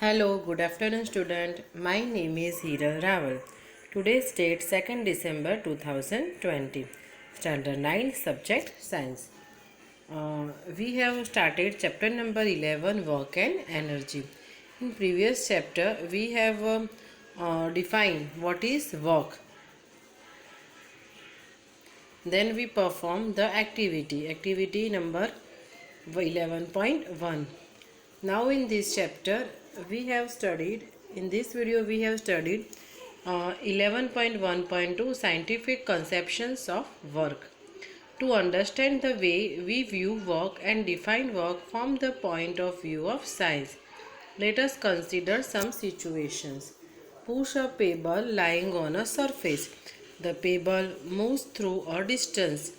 Hello, good afternoon student. My name is Hiral Raval. Today's date 2nd December 2020. Standard 9 subject science. We have started chapter number 11 work and energy. In previous chapter we have defined what is work. Then we perform the activity number 11.1. Now in this chapter we have studied, in this video we have studied 11.1.2 scientific conceptions of work. To understand the way we view work and define work from the point of view of science, let us consider some situations. Push a pebble lying on a surface. The pebble moves through a distance.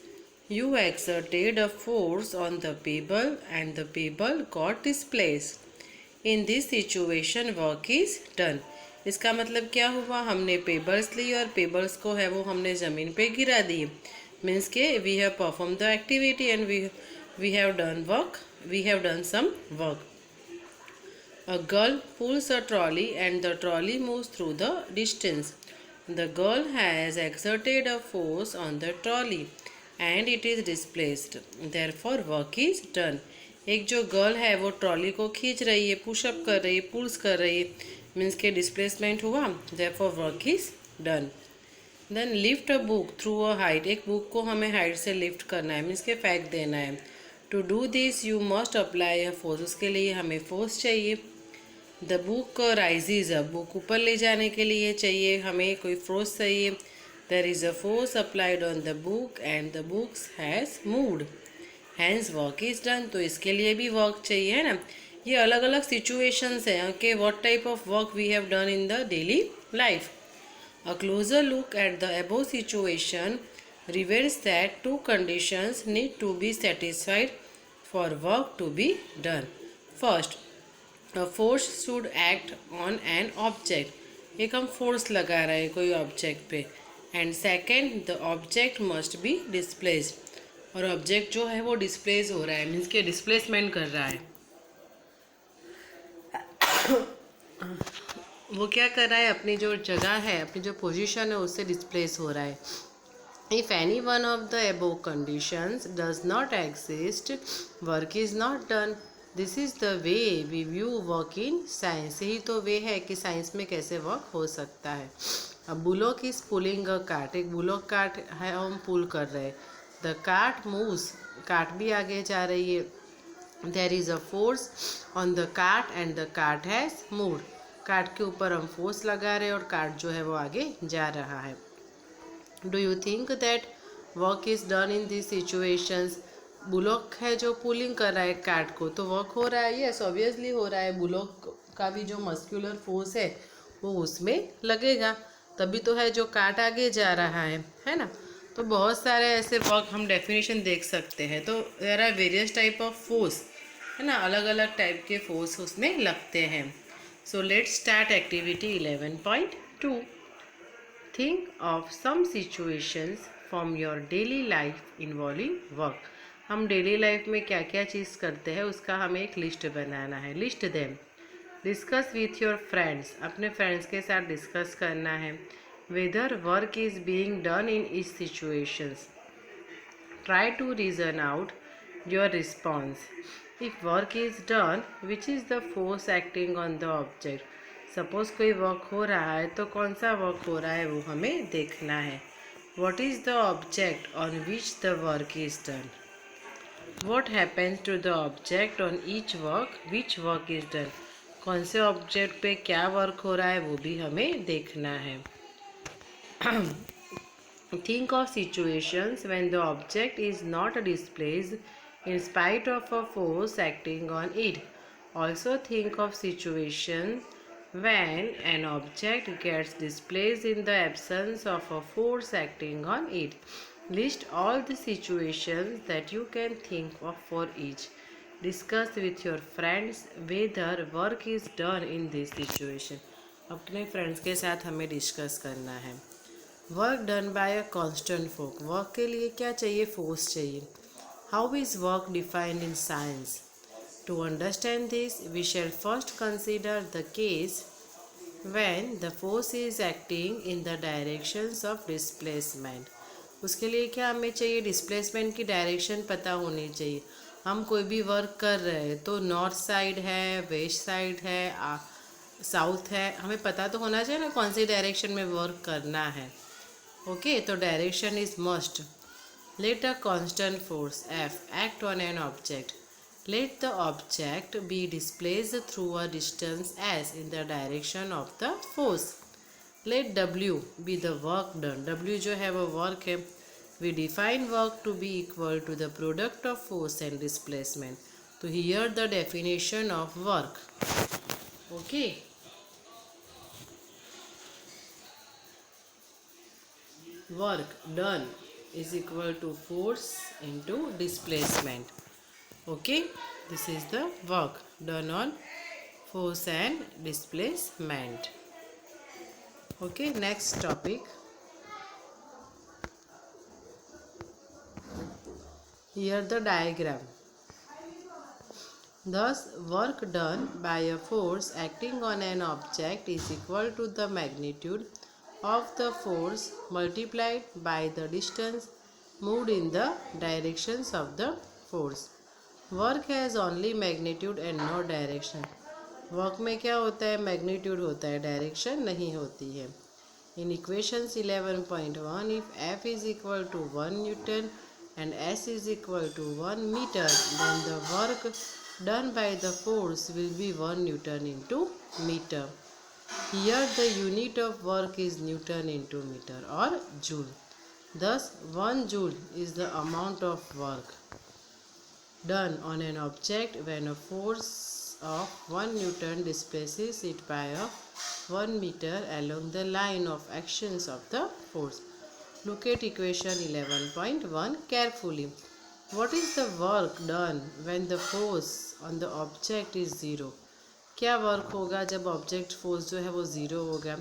You exerted a force on the pebble and the pebble got displaced. In this situation work is done. इसका मतलब क्या हुआ, हमने pebbles ली और pebbles को है वो हमने ज़मीन पे गिरा दिए. मीन्स के we have perform the activity and we have done work, we have done some work. A girl pulls a trolley and the trolley moves through the distance. The girl has exerted a force on the trolley and it is displaced. Therefore work is done. एक जो girl है वो trolley को खींच रही है, pushup कर रही है, पुल्स कर रही है, मीन्स के डिस्प्लेसमेंट हुआ. Therefore work is done. Then lift a book through a height. एक बुक को हमें हाइट से लिफ्ट करना है, मीन्स के फेंक देना है. To do this you must apply a force. उसके लिए हमें फोर्स चाहिए. The book raises up. Book ऊपर ले जाने के लिए चाहिए हमें कोई फोर्स चाहिए. There is a force applied on the book and the books has moved. Hence work is done. तो इसके लिए भी वर्क चाहिए, है ना. ये अलग अलग सिचुएशंस हैं कि what type of work we have done in the daily life. A closer look at the above situation reveals that two conditions need to be satisfied for work to be done. First, a force should act on an object. एक हम force लगा रहे हैं कोई object पे. And second, the object must be displaced. और object जो है वो डिस्प्लेस हो रहा है, मीन्स के डिस्प्लेसमेंट कर रहा है. वो क्या कर रहा है, अपनी जो जगह है, अपनी जो पोजीशन है उससे डिस्प्लेस हो रहा है. If any one of the above conditions does not exist work is not done. This is the way we view work in science. यही तो वे है कि साइंस में कैसे वर्क हो सकता है. अब bullock is pulling a cart. एक बुलॉक कार्ट है, हम पुल कर रहे हैं. The cart moves. कार्ट भी आगे जा रही है. There is a force on the cart and the cart has moved. Cart के ऊपर हम फोर्स लगा रहे हैं और कार्ट जो है वो आगे जा रहा है. Do you think that work is done in this situations. Bullock है जो पुलिंग कर रहा है कार्ट को, तो वर्क हो रहा है. यस, ऑब्वियसली हो रहा है. बुलॉक का भी जो मस्क्यूलर फोर्स है वो उसमें लगेगा, तभी तो है जो कार्ट आगे जा रहा है ना. तो बहुत सारे ऐसे वर्क हम डेफिनेशन देख सकते हैं. तो there are various type of force, है ना. अलग अलग टाइप के फोर्स उसमें लगते हैं. So let's start activity 11.2. Think of some situations from your daily life involving work. हम डेली लाइफ में क्या क्या चीज़ करते हैं उसका हमें एक लिस्ट बनाना है. List them. Discuss with your friends. अपने फ्रेंड्स के साथ डिस्कस करना है. whether work is being done in each situations. Try to reason out your response. If work is done, which is the force acting on the object? Suppose कोई work हो रहा है तो कौन सा वर्क हो रहा है वो हमें देखना है. What is the object on which the work is done? What happens to the object on each work which work is done? कौन से ऑब्जेक्ट पे क्या वर्क हो रहा है वो भी हमें देखना है. Think of situations when the object is not displaced in spite of a force acting on it. Also think of situations when an object gets displaced in the absence of a force acting on it. List all the situations that you can think of for each. Discuss with your friends whether work is done in this situation. अपने friends के साथ हमें discuss करना है. Work done bye अ constant force. Work के लिए क्या चाहिए, फोर्स चाहिए. How is work defined in science. To understand this, we shall first consider the case when the force is acting in the directions of displacement. उसके लिए क्या हमें चाहिए, डिस्प्लेसमेंट की डायरेक्शन पता होनी चाहिए. हम कोई भी वर्क कर रहे हैं तो नॉर्थ साइड है, वेस्ट साइड है, साउथ है, हमें पता तो होना चाहिए ना कौन सी डायरेक्शन में वर्क करना है. ओके, तो direction is must. Let a constant force F act on an object. Let the object be displaced through a distance s in the direction of the force. Let W be the work done. W जो है वो work है. We define work to be equal to the product of force and displacement. So here the definition of work. Okay. Work done is equal to force into displacement. Okay, this is the work done on force and displacement. Okay, next topic. Here the diagram. Thus, work done by a force acting on an object is equal to the magnitude of the force multiplied by the distance moved in the directions of the force. Work has only magnitude and no direction. Work में क्या होता है, magnitude होता है, direction नहीं होती है. In equations 11.1 if F is equal to 1 newton and S is equal to 1 metre then the work done by the force will be 1 newton into metre. Here the unit of work is newton into metre और joule. Thus 1 joule is the amount of work done on an object when a force of 1 Newton displaces it by a 1 meter along the line of actions of the force. Look at equation 11.1 carefully. What is the work done when the force on the object is 0? क्या work होगा जब object force जो है वो 0 होगा.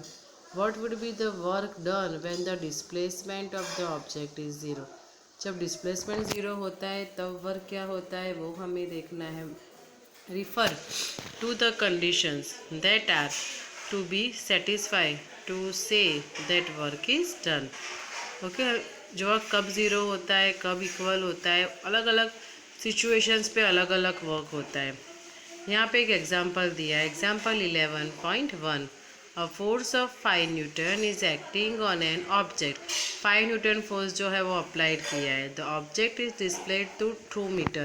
What would be the work done when the displacement of the object is 0? जब displacement zero होता है तब वर्क क्या होता है वो हमें देखना है. Refer to the conditions that are to be satisfied to say that work is done. Okay, जो वर्क कब ज़ीरो होता है, कब इक्वल होता है, अलग अलग सिचुएशंस पे अलग अलग वर्क होता है. यहाँ पे एक एग्जांपल दिया है. Example 11.1. A force of 5 Newton is acting on an object. 5 Newton force जो है वो अप्लाइड किया है. The object is displayed to 2 meter.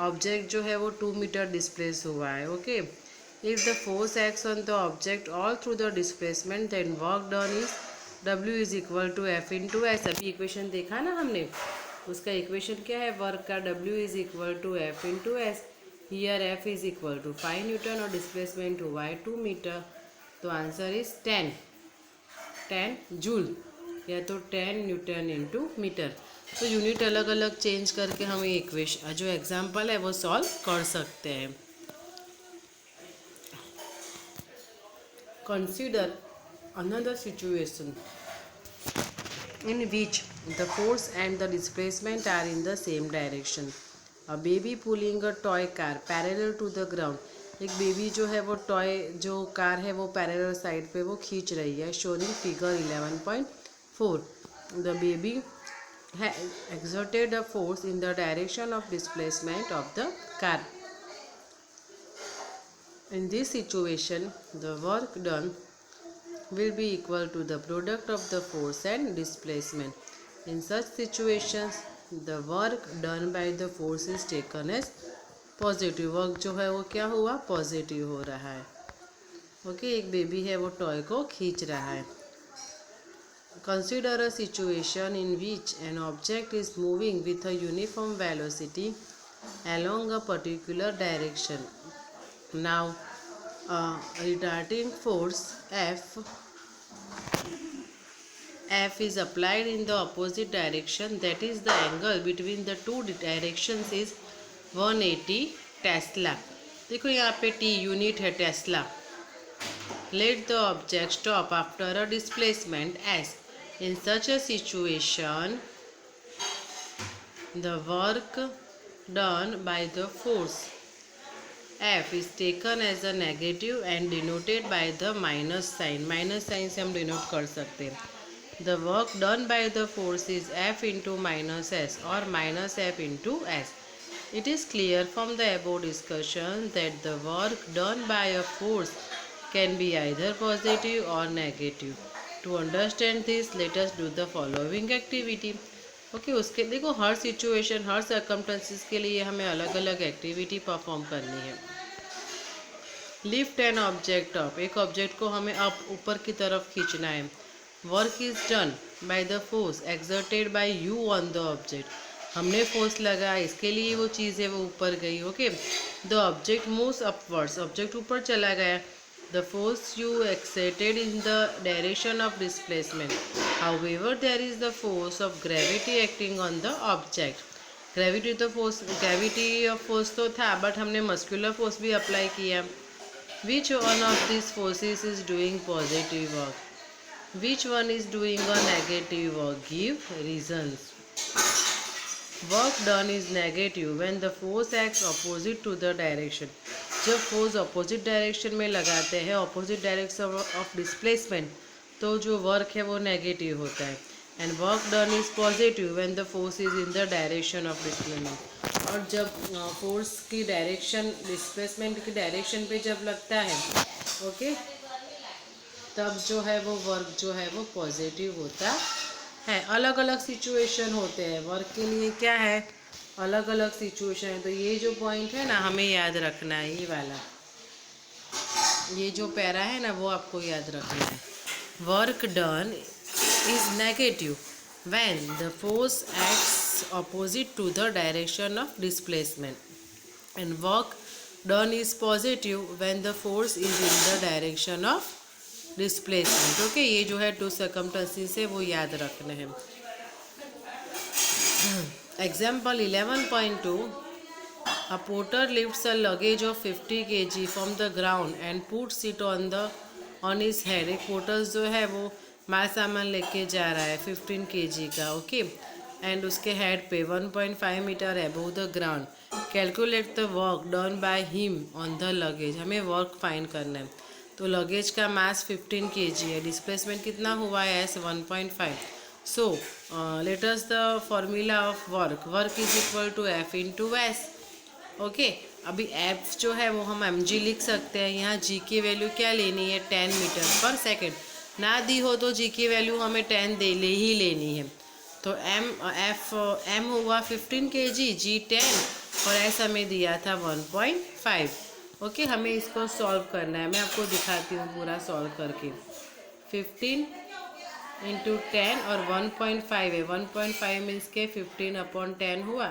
Object जो है वो 2 मीटर डिस्प्लेस हुआ है. Okay, if the force acts on the object all through the displacement then work done is W is equal to F into S. अभी equation देखा ना हमने, उसका इक्वेशन क्या है वर्क का, W is equal to F into S. Here F is equal to 5 Newton और displacement हुआ है 2 मीटर. तो आंसर इज 10 जूल या तो 10 न्यूटन इंटू मीटर. तो यूनिट अलग अलग चेंज करके हम ये इक्वेशन जो एग्जांपल है वो सॉल्व कर सकते हैं. Consider another situation in which the force and the displacement are in the same direction. A baby pulling a toy car parallel to the ground. एक बेबी जो है वो टॉय जो कार है वो पैरेलल साइड पे वो खींच रही है. Showing figure 11.4. The baby exerted a force in the direction of displacement of the car. In this situation, the work done will be equal to the product of the force and displacement. In such situations, the work done by the force is taken as positive. Work जो है वो क्या हुआ, positive हो रहा है. Okay, एक baby है वो टॉय को खींच रहा है. Consider a situation in which N object is moving with a uniform velocity along a particular direction. Now, a retarding force F is applied in the opposite direction. That is, the angle between the two directions is 180 Tesla. देखो यहाँ पे T unit है Tesla. Let the object stop after a displacement S. In such a situation the work done by the force F is taken as a negative and denoted by the minus sign. Minus sign से हम denote कर सकते हैं. The work done by the force is F into minus S or minus F into S. It is clear from the above discussion that the work done by a force can be either positive or negative. To understand this, let us do the following activity. Okay उसके देखो हर situation हर circumstances के लिए हमें अलग अलग activity perform करनी है. Lift an object up, एक ऑब्जेक्ट को हमें अप ऊपर की तरफ खींचना है. Work is done by the force exerted by you on the object, हमने फोर्स लगाया इसके लिए वो चीज़ है वो ऊपर गई. Okay the object moves upwards, object ऊपर चला गया. The force you exerted in the direction of displacement. However, there is the force of gravity acting on the object. Gravity of force तो था, but हमने muscular force भी apply किया. Which one of these forces is doing positive work? Which one is doing a negative work? Give reasons. Work done is negative when the force acts opposite to the direction. जब force opposite direction में लगाते हैं, opposite direction of displacement, तो जो work है वो negative होता है. And work done is positive when the force is in the direction of displacement. और जब फोर्स की डायरेक्शन डिस्प्लेसमेंट की डायरेक्शन पे जब लगता है ओके तब जो है वो वर्क जो है वो पॉजिटिव होता है. अलग अलग सिचुएशन होते हैं वर्क के लिए, क्या है अलग अलग सिचुएशन है. तो ये जो पॉइंट है ना हमें याद रखना है, ये वाला ये जो पैरा है ना वो आपको याद रखना है. Work done is negative when the force acts opposite to the direction of displacement and work done is positive when the force is in the direction of displacement. Okay ये जो है टू सर्कमस्टेंसेस है वो याद रखने हैं. Example 11.2. A porter lifts a luggage of 50 kg from the ground and puts it on his head. एक porter जो है वो माल सामान लेके जा रहा है 15 kg का. ओके एंड उसके हेड पे 1.5 metre above the ground. Calculate the work done by him on the luggage. हमें वर्क फाइंड करना है. तो लगेज का मास 15 kg है, डिस्प्लेसमेंट कितना हुआ है S 1.5. So let us the formula of work. Work is equal to F into S. Okay अभी F जो है वो हम mg लिख सकते हैं. यहाँ g की वैल्यू क्या लेनी है 10 मीटर पर सेकेंड. ना दी हो तो g की वैल्यू हमें 10 ही लेनी है. तो m हुआ 15 kg, g 10 और S हमें दिया था 1.5. ओके हमें इसको सॉल्व करना है. मैं आपको दिखाती हूँ पूरा सॉल्व करके. 15 इंटू 10 और 1.5 है. 1.5 मीन्स के 15 अपॉन 10 हुआ.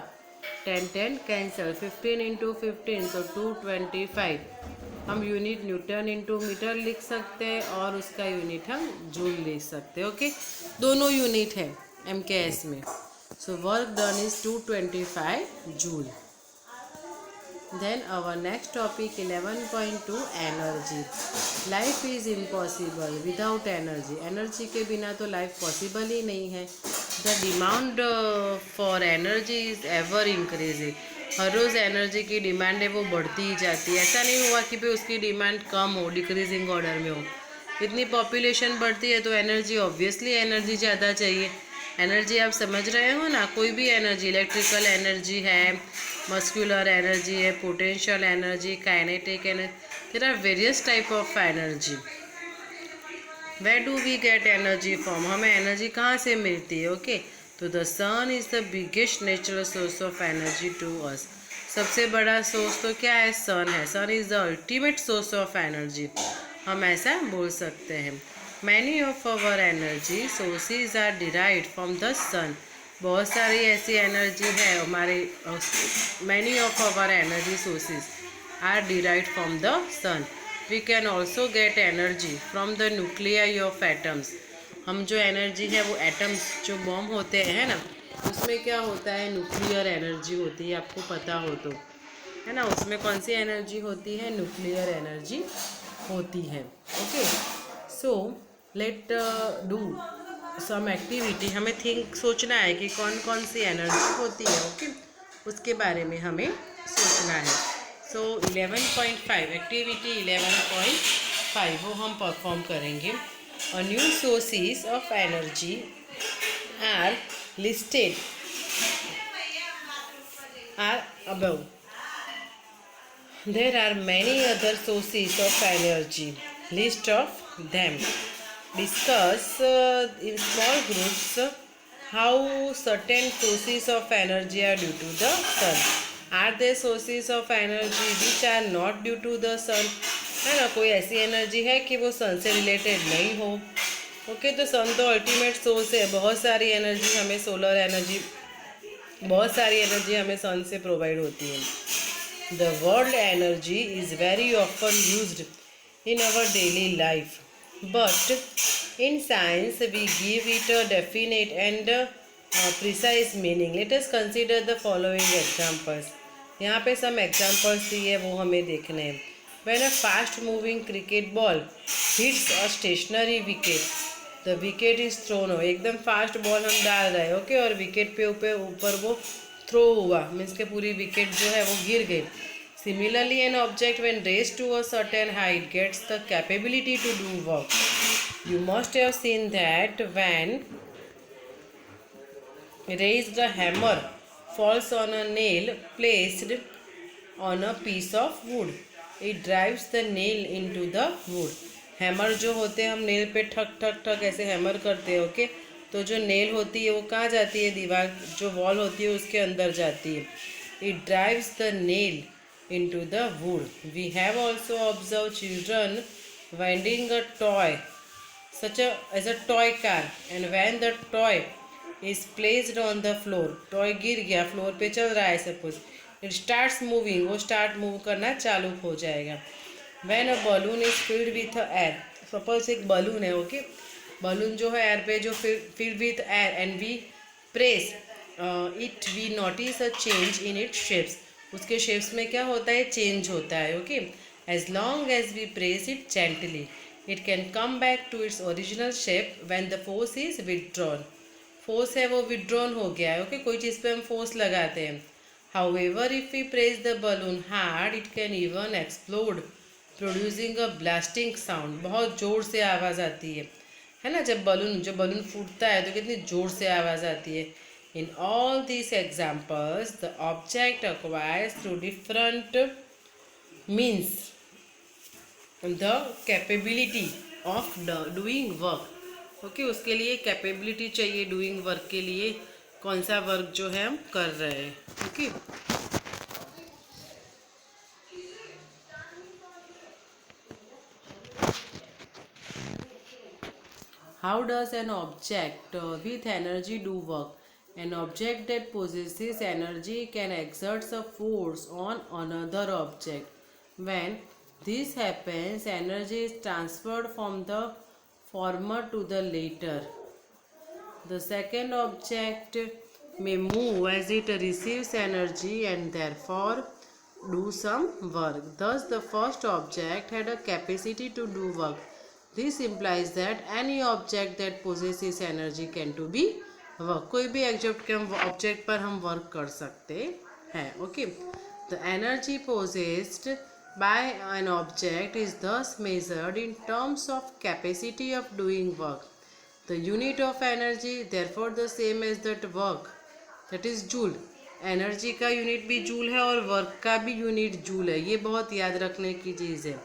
10 कैंसिल. 15 इंटू 15 तो 225. हम यूनिट न्यूटन इंटू मीटर लिख सकते हैं और उसका यूनिट हम जूल लिख सकते हैं. ओके दोनों यूनिट है MKS में. So work done is 225 joule. Then our next topic 11.2 energy. Life is impossible without energy. Energy के बिना तो life possible ही नहीं है. The demand for energy is ever increasing. हर रोज़ एनर्जी की डिमांड है वो बढ़ती ही जाती है. ऐसा नहीं हुआ कि भाई उसकी डिमांड कम हो, डिक्रीजिंग ऑर्डर में हो. इतनी पॉपुलेशन बढ़ती है तो एनर्जी ऑब्वियसली एनर्जी ज़्यादा चाहिए. एनर्जी आप समझ रहे हो ना, कोई भी एनर्जी, इलेक्ट्रिकल एनर्जी है, मस्कुलर एनर्जी है, potential energy, kinetic energy, there are various type of energy. Where do we get energy from? हमें एनर्जी कहाँ से मिलती है? ओके तो the sun is the biggest natural source of energy to us. सबसे बड़ा source तो क्या है? सन है. Sun is the ultimate source of energy, हम ऐसा बोल सकते हैं. Many of our energy sources are derived from the sun. बहुत सारी ऐसी एनर्जी है हमारे. Many of our energy sources are derived from the sun. We can also get energy from the nuclei of atoms. हम जो energy है वो atoms जो बॉम्ब होते हैं ना उसमें क्या होता है? न्यूक्लियर एनर्जी होती है, आपको पता हो तो है ना. उसमें कौन सी एनर्जी होती है? न्यूक्लियर एनर्जी होती है. Okay so let do some activity. हमें सोचना है कि कौन कौन सी एनर्जी होती है. ओके उसके बारे में हमें सोचना है. सो 11.5 एक्टिविटी 11.5 वो हम परफॉर्म करेंगे. A new sources of energy are listed are above. There are many other sources of energy. List of them. Discuss in small groups how certain sources of energy are due to the sun. Are there sources of energy which are not due to the sun? है ना, कोई ऐसी energy है कि वो सन से related नहीं हो. ओके, तो सन तो अल्टीमेट सोर्स है. बहुत सारी एनर्जी हमें सोलर एनर्जी, बहुत सारी एनर्जी हमें सन से प्रोवाइड होती है. The word energy is very often used in our daily life, but in science we give it a definite and precise meaning. Let us consider the following examples. यहाँ पे some examples दिए वो हमें देखने हैं. When a fast moving cricket ball hits a stationary wicket, the wicket is thrown. हो, एकदम fast ball हम डाल रहे हैं, ओके, और विकेट पे ऊपर वो थ्रो हुआ, मीन्स के पूरी विकेट जो है वो गिर गई. Similarly an object when raised to a certain height gets the capability to do work. You must have seen that when raised a hammer falls on a nail placed on a piece of wood. It drives the nail into the wood. Hammer जो होते हैं, हम nail पे ठक ठक ठक ऐसे hammer करते हैं, ओके. तो जो नेल होती है वो कहाँ जाती है, दीवार जो वॉल होती है उसके अंदर जाती है. It drives the nail into the wood. We have also observed children winding a toy such as a toy car, and when the toy is placed on the floor, toy गिर गया, floor पे चल रहा है suppose, it starts moving, वो start move करना चालू हो जाएगा. when a balloon is filled with air, suppose एक बलून है, ओके, बलून जो है एयर पे जो filled with air and we press it, we notice a change in its shapes. उसके शेप्स में क्या होता है, चेंज होता है, okay. As long as we press it gently it can come back to its original shape when the force is withdrawn. Force है वो withdrawn हो गया है, ओके, कोई चीज़ पे हम फोर्स लगाते हैं. However if we press the balloon hard it can even explode producing a blasting sound. बहुत ज़ोर से आवाज़ आती है ना, जब बलून फूटता है तो कितनी ज़ोर से आवाज़ आती है. In all these examples, the object acquires through different means the capability of doing work. Okay, उसके लिए कैपेबिलिटी चाहिए डूइंग वर्क के लिए, कौन सा वर्क जो है हम कर रहे हैं. Okay, how does an object with energy do work? An object that possesses energy can exert a force on another object. When this happens, energy is transferred from the former to the later. The second object may move as it receives energy and therefore do some work. Thus, the first object had a capacity to do work. This implies that any object that possesses energy can to be work. कोई भी object पर हम work कर सकते हैं, okay. The energy possessed by an object is thus measured in terms of capacity of doing work. The unit of energy therefore the same as that work, that is joule. Energy का unit भी joule है और work का भी unit joule है. ये बहुत याद रखने की चीज़ है.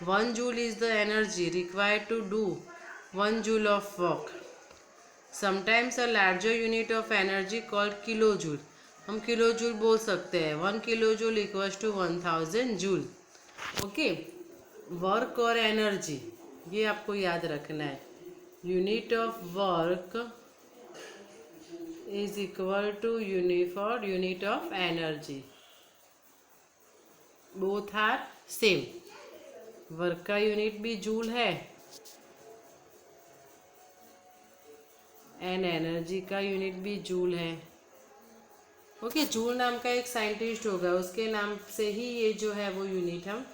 1 joule is the energy required to do 1 joule of work. Sometimes a larger unit of energy called kilojoule, हम किलोजूल बोल सकते हैं. 1 kilojoule equals to 1000 joule. Okay, work और एनर्जी ये आपको याद रखना है. Unit of work is equal to unit of energy. Both are same. Work का यूनिट भी जूल है एंड एनर्जी का यूनिट भी जूल है. ओके, जूल नाम का एक साइंटिस्ट होगा, उसके नाम से ही ये जो है वो यूनिट हम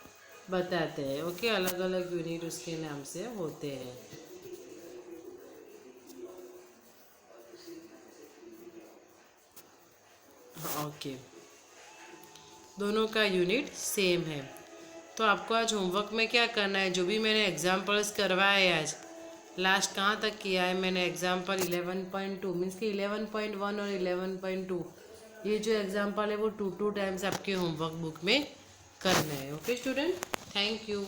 बताते हैं. ओके, अलग अलग यूनिट उसके नाम से होते हैं. ओके, दोनों का यूनिट सेम है। तो आपको आज होमवर्क में क्या करना है, जो भी मैंने एग्जाम्पल्स करवाए आज, लास्ट कहाँ तक किया है मैंने एग्जाम्पल 11.2 मीन्स कि 11.1 और 11.2, ये जो एग्जाम्पल है वो 2 टाइम्स आपके होमवर्क बुक में करना है। Okay student, thank you.